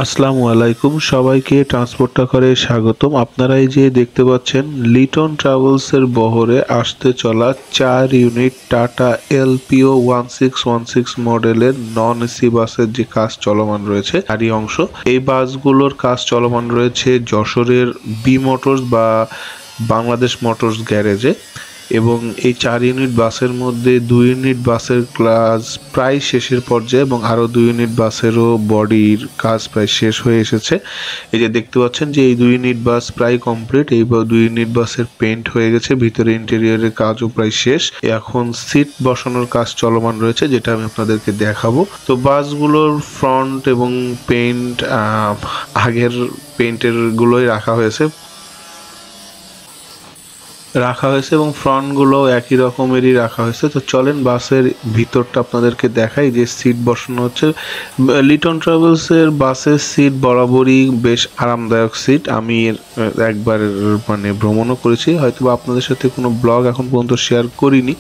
আসসালামু আলাইকুম সবাইকে ট্রান্সপোর্টটা করে স্বাগতম। আপনারা এই যে দেখতে পাচ্ছেন লিটন ট্রাভেলসের বহরে আসতে চলা 4 ইউনিট টাটা এলপিও 1616 মডেলের নন এসি বাসের যে কাজ চলমান রয়েছে তারই অংশ। এই বাসগুলোর কাজ চলমান রয়েছে যশোরের বি মোটরস বা বাংলাদেশ মোটরস গ্যারেজে। এবং এই 4 ইউনিট বাসের মধ্যে 2 ইউনিট বাসের কাজ প্রায় শেষের পর্যায়ে এবং আরও 2 ইউনিট বাসেরও বডির কাজ প্রায় শেষ হয়ে এসেছে। এই যে দেখতে পাচ্ছেন যে এই 2 ইউনিট বাস প্রায় কমপ্লিট। এই 2 ইউনিট বাসের পেন্ট হয়ে গেছে, ভিতরে ইন্টেরিয়রের কাজও প্রায় শেষ। এখন সিট বসানোর কাজ চলমান রয়েছে, যেটা আমি আপনাদেরকে দেখাবো। তো বাসগুলোর ফ্রন্ট এবং পেন্ট আগের পেন্টের গুলোই রাখা হয়েছে এবং ফ্রন্টগুলো একই রকমেরই রাখা হয়েছে। তো চলেন বাসের ভিতরটা আপনাদেরকে দেখাই যে সিট বসানো হচ্ছে। লিটন ট্রাভেলসের বাসের সিট বরাবরই বেশ আরামদায়ক সিট। আমি একবার মানে ভ্রমণও করেছি, হয়তো আপনাদের সাথে কোনো ব্লগ এখন পর্যন্ত শেয়ার করিনি।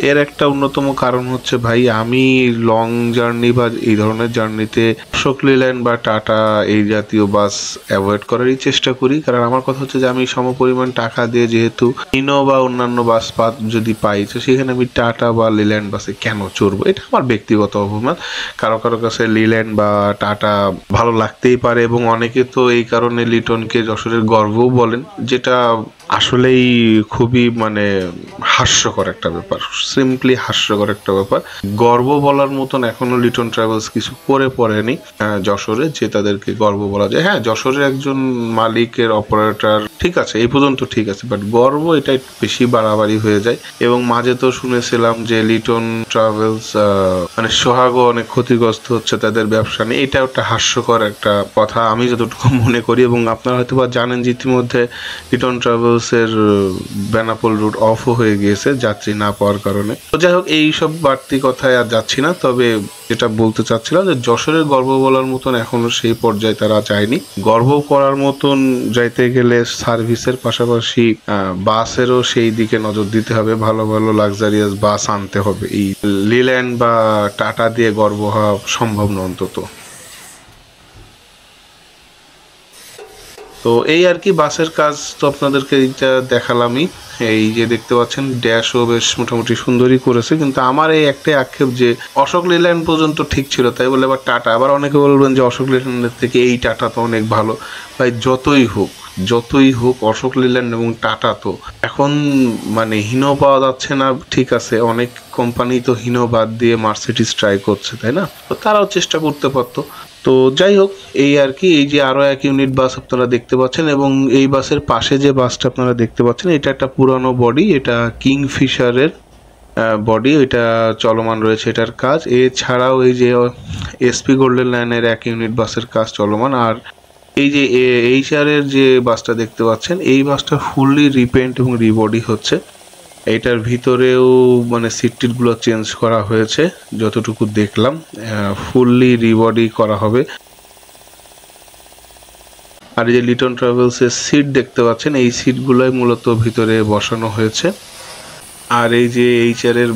এর একটা অন্যতম কারণ হচ্ছে ভাই, আমি লং জার্নি বা এই ধরনের জার্নিতে অশোক লেল্যান্ড বা টাটা এই জাতীয় বাস অ্যাভয়েড করারই চেষ্টা করি। কারণ আমার কথা হচ্ছে যে আমি সমপরিমাণ টাকা দিয়ে যেহেতু ইনো বা অন্যান্য বাস যদি পাই, তো সেখানে আমি টাটা বা লিল্যান্ড বাসে কেন চড়বো? এটা আমার ব্যক্তিগত অভিমত। কারো কারো কাছে লিল্যান্ড বা টাটা ভালো লাগতেই পারে এবং অনেকে তো এই কারণে লিটনকে যশোরের গর্বও বলেন, যেটা আসলেই খুবই মানে হাস্যকর একটা ব্যাপার, সিম্পলি হাস্যকর একটা ব্যাপার। গর্ব বলার মতন এখনো লিটন ট্রাভেলস কিছু করে পড়েনি যশোরে যে তাদেরকে গর্ব বলা যায়। হ্যাঁ, যশোরের একজন মালিকের অপারেটর ঠিক আছে, এই পর্যন্ত ঠিক আছে, বাট গর্ব এটা একটু বেশি বাড়াবাড়ি হয়ে যায়। এবং মাঝে তো শুনেছিলাম যে লিটন ট্রাভেলস মানে সোহাগও অনেক ক্ষতিগ্রস্ত হচ্ছে তাদের ব্যবসা নিয়ে। এটা একটা হাস্যকর একটা কথা আমি যতটুকু মনে করি। এবং আপনারা হয়তো বা জানেন যে ইতিমধ্যে লিটন ট্রাভেলসের বেনাপোল রুট অফও হয়ে গিয়েছে যাত্রী না পাওয়ার কারণে। তো যাই হোক, এইসব বাড়তি কথায় আর যাচ্ছি না। তবে যেটা বলতে চাচ্ছিলাম যে যশোরের গর্ব বলার মতন এখনো সেই পর্যায়ে তারা যায়নি। গর্ব করার মতন যাইতে গেলে সার্ভিসের পাশাপাশি বাসেরও সেই দিকে নজর দিতে হবে, ভালো ভালো লাক্সারিয়াস বাস আনতে হবে। এই লিল্যান্ড বা টাটা দিয়ে গর্ব হওয়া সম্ভব না অন্তত। তো এই আর কি বাসের কাজ তো আপনাদেরকে এইটা দেখালামই। এই যে দেখতে পাচ্ছেন ড্যাশও বেশ মোটামুটি সুন্দরই করেছে, কিন্তু আমার এই একটাই আক্ষেপ যে অশোক লেল্যান্ড পর্যন্ত ঠিক ছিল, তাই বলে আবার টাটা, আবার অনেকে বলবেন যে অশোক লেল্যান্ডের থেকে এই টাটা তো অনেক ভালো। ভাই যতই হোক অশোক লেল্যান্ড এবং টাটা তো এখন মানে হীন পাওয়া যাচ্ছে না। ঠিক আছে, অনেক কোম্পানি তো হীন বাদ দিয়ে মার্সিডিজ ট্রাই করছে, তাই না? তো তারাও চেষ্টা করতে পারতো। তো যাই হোক, এই আর কি। এই যে আরো 1 ইউনিট বাস আপনারা দেখতে পাচ্ছেন এবং এই বাসের পাশে যে বাসটা আপনারা দেখতে পাচ্ছেন এটা একটা পুরানো বডি, এটা কিংফিশারের বডি, এটা চলমান রয়েছে এটার কাজ। এছাড়াও এই যে এসপি গোল্ডেন লাইনের 1 ইউনিট বাসের কাজ চলমান। আর এই যে এইচআর এর যে বাসটা দেখতে পাচ্ছেন এই বাসটা ফুললি রিপেন্ট এবং রিবডি হচ্ছে। এটার ভিতরেও মানে সিট গুলো চেঞ্জ করা হয়েছে যতটুকু দেখলাম, ফুললি রিবডি করা হবে। আর এই যে লিটন ট্রাভেলস এর সিট দেখতে পাচ্ছেন, এই সিটগুলোই মূলত ভিতরে বসানো হয়েছে। আর এই যে এইচআর এর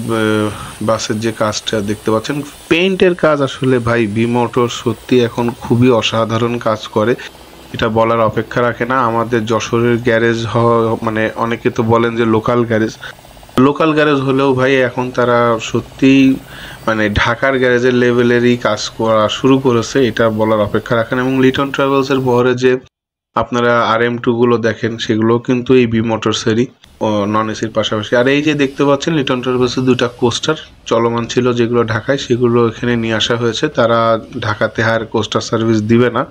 বাসের যে কাজটা দেখতে পাচ্ছেন, পেইন্টের কাজ আসলে ভাই বি মোটর সত্যি এখন খুবই অসাধারণ কাজ করে, এটা বলার অপেক্ষা রাখে না। আমাদের যশোরের গ্যারেজ মানে অনেকে তো বলেন যে লোকাল গ্যারেজ হলেও ভাই এখন তারা সত্যিই মানে ঢাকার গ্যারেজের লেভেলেরই কাজ করা শুরু করেছে, এটা বলার অপেক্ষা রাখেন। এবং লিটন ট্রাভেলসের বহরে যে আপনারা RM2 গুলো দেখেন সেগুলো কিন্তু এই বি মোটরসেরই নন এসির পাশাপাশি। আর এই যে দেখতে পাচ্ছেন লিটন ট্রাভেলসের 2টা কোস্টার চলমান ছিল যেগুলো ঢাকায়, সেগুলো এখানে নিয়ে আসা হয়েছে। তারা ঢাকাতে আর কোস্টার সার্ভিস দিবে না।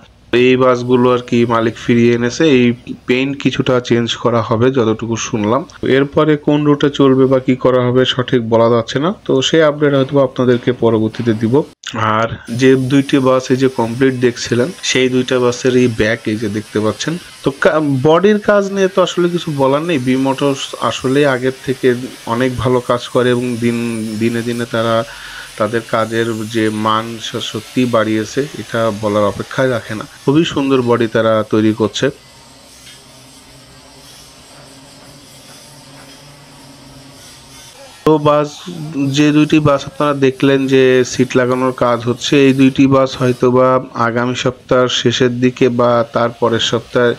এই বাসগুলো আর কি মালিক ফিরিয়ে এনেছে। এই পেইন্ট কিছুটা চেঞ্জ করা হবে যতটুকু শুনলাম। এরপরে কোন রুটে চলবে বা কি করা হবে সঠিক বলা যাচ্ছে না, তো সেই আপডেট হয়তো আপনাদেরকে পরবর্তীতে দিব। আর যে 2টি বাস এই যে কমপ্লিট দেখছিলেন সেই 2টা বাসের এই ব্যাক এই যে দেখতে পাচ্ছেন। তো বডির কাজ নিয়ে তো আসলে কিছু বলার নেই, বি মোটরস আসলে আগের থেকে অনেক ভালো কাজ করে এবং দিনে দিনে তারা তাদের কাজের যে মান সত্যি বাড়িয়েছে, এটা বলার অপেক্ষায় রাখে না। খুবই সুন্দর বডি তারা তৈরি করছে। তো বাস, যে দুইটি বাস আপনারা দেখলেন যে সিট লাগানোর কাজ হচ্ছে, এই দুইটি বাস হয়তোবা আগামী সপ্তাহের শেষের দিকে বা তার পরের সপ্তাহে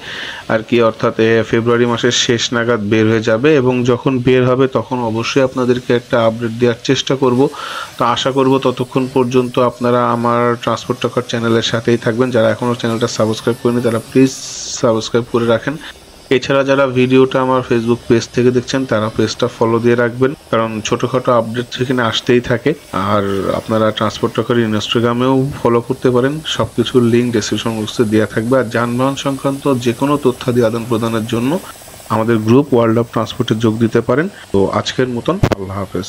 আর কি, অর্থাৎ ফেব্রুয়ারি মাসের শেষ নাগাদ বের হয়ে যাবে। এবং যখন বের হবে তখন অবশ্যই আপনাদেরকে একটা আপডেট দেওয়ার চেষ্টা করব। তো আশা করব ততক্ষণ পর্যন্ত আপনারা আমার ট্রান্সপোর্ট টকার চ্যানেলের সাথেই থাকবেন। যারা এখনও চ্যানেলটা সাবস্ক্রাইব করেনি তারা প্লিজ সাবস্ক্রাইব করে রাখেন। এছাড়া যারা ভিডিওটা আমার ফেসবুক পেজ থেকে দেখছেন তারা পেজটা ফলো দিয়ে রাখবেন, কারণ ছোটোখাটো আপডেট সেখানে আসতেই থাকে। আর আপনারা ট্রান্সপোর্ট টকার ইনস্টাগ্রামেও ফলো করতে পারেন, সব কিছুর লিঙ্ক ডেসক্রিপশন বক্সে দেওয়া থাকবে। আর যানবাহন সংক্রান্ত যে কোনো তথ্যাদি আদান প্রদানের জন্য আমাদের গ্রুপ ওয়ার্ল্ড অফ ট্রান্সপোর্টে যোগ দিতে পারেন। তো আজকের মতন আল্লাহ হাফেজ।